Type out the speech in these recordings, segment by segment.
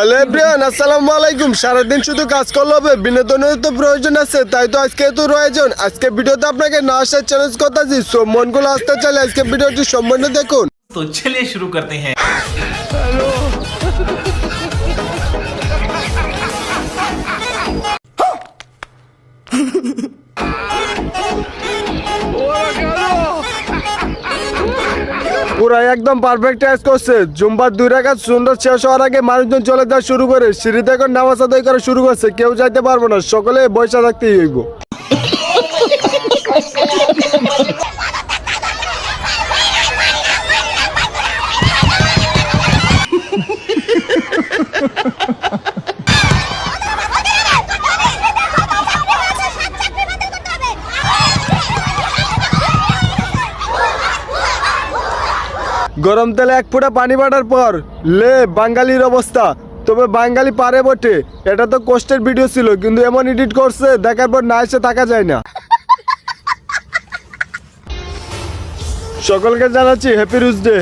Hello everyone, আসসালামু আলাইকুম। সারাদিন শুধু কাজ করলে হবে, বিনোদনের তো প্রয়োজন আছে, তাই তো আজকে তো প্রয়োজন। আজকে ভিডিওতে আপনাকে না আসার চ্যালেঞ্জ করতেছি, সব মনগুলো আসতে চাইলে আজকে ভিডিওটি সম্পূর্ণ দেখুন। तो चलिए शुरू करते हैं। পুরো একদম পারফেক্ট কাজ করছে। জুম্বার 2 রাকাত সুন্দর শেষ হওয়ার আগে মানুষজন চলে যাওয়া শুরু করে, সিঁড়িতে এখন নামাজ আদায় করা শুরু করছে। কেউ যাইতে পারবো না, সকলে বসে থাকতেই হইব। গরম তেলে 1 ফোঁটা পানি বাটার পর লে বাঙালির অবস্থা। তবে বাঙালি পারে বটে, এটা তো কষ্টের ভিডিও ছিল, কিন্তু এমন এডিট করছে দেখার পর না এসে থাকা যায় না। সকলকে জানাচ্ছি হ্যাপি রুজ ডে।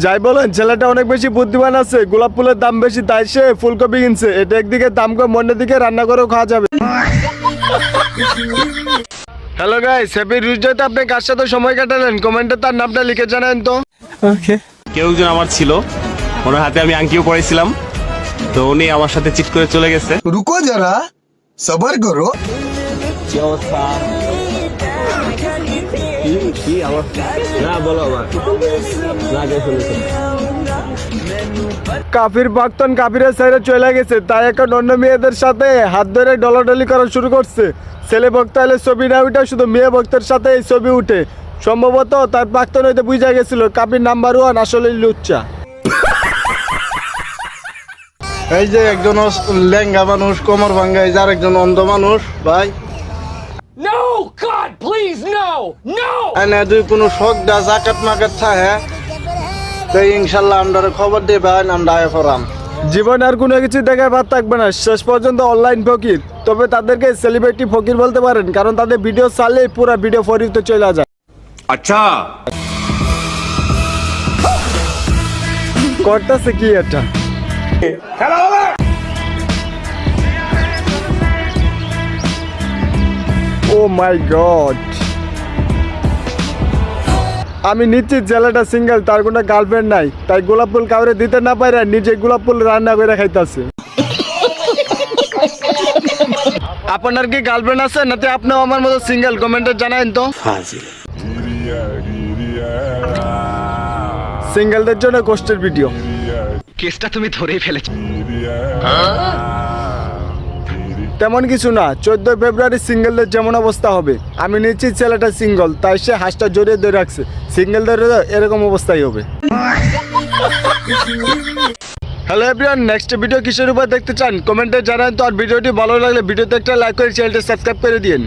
যাই বলেন, ছেলেটা অনেক বেশি বুদ্ধিমান আছে। গোলাপ ফুলের দাম বেশি, তাই সে ফুলকপি কিনছে। এটা একদিকে দাম কম, অন্যদিকে দিকে রান্না করেও খাওয়া যাবে। হ্যালো গাইস, হ্যাপি রুজ ডে। আপনি কার সাথে সময় কাটালেন কমেন্টে তার নামটা লিখে জানান তো। কেউ একজন আমার ছিল, ওনার হাতে আমি আংটিও পরেছিলাম, তো উনি আমার সাথে চিট করে চলে গেছে। रुको जरा सबर करो। কি অবস্থা? কি অবস্থা? না বলো আবার। না কে শুনেছো? কাফির প্রাক্তন কাফিরের সাইডে চলে গেছে, তাই এখন অন্য মেয়েদের সাথে হাত ধরে ডলাডলি করা শুরু করছে। ছেলে ভক্ত হলে ছবি না উঠে, শুধু মেয়ে ভক্তের সাথে এই ছবি উঠে। সম্ভবত তার প্রাক্তন হইতে বুঝা গেছিল কাফির নাম্বার 1 আসলে লুচ্চা। এই যে একজন লেঙ্গা মানুষ কোমর ভাঙ্গা, এই যে আরেকজন অন্ধ মানুষ ভাই। No! God, please, no! No! এনে দুই কোনো শখ দা জাকাত মাকাত থাকে, তো ইনশাল্লাহ আমরা খবর দেবেন, আমরা আয় করাম। জীবন আর কোনো কিছু দেখার ভাত থাকবে না, শেষ পর্যন্ত অনলাইন ফকির। তবে তাদেরকে সেলিব্রিটি ফকির বলতে পারেন, কারণ তাদের ভিডিও চাললেই পুরো ভিডিও ফরিতে চলে যায়। আচ্ছা, করতেছে কি এটা? ও মাই গড, আমি নিশ্চিত ছেলেটা সিঙ্গেল, তার কোনো গার্লফ্রেন্ড নাই, তাই গোলাপ ফুল কাউরে দিতে না পারে নিজে গোলাপ ফুল রান্না করে খাইতেছে। আপনার কি গার্লফ্রেন্ড আছে নাকি আপনিও আমার মতো সিঙ্গেল? কমেন্টে জানাইন তো। সিঙ্গেলদের জন্য কষ্টের ভিডিও। কেসটা তুমি ধরেই ফেলেছো। তেমন কিছু না, 14 ফেব্রুয়ারি সিঙ্গেলদের যেমন অবস্থা হবে, আমি নিশ্চিত ছেলেটা সিঙ্গেল, তাই সে হাঁসটা জড়িয়ে ধরে রাখছে। সিঙ্গেলদের এরকম অবস্থাই হবে। হ্যালো এভরিওয়ান, নেক্সট ভিডিও কিসের উপর দেখতে চান কমেন্টে জানান তো। আর ভিডিওটি ভালো লাগলে ভিডিওতে একটা লাইক করে চ্যানেলটা সাবস্ক্রাইব করে দিন।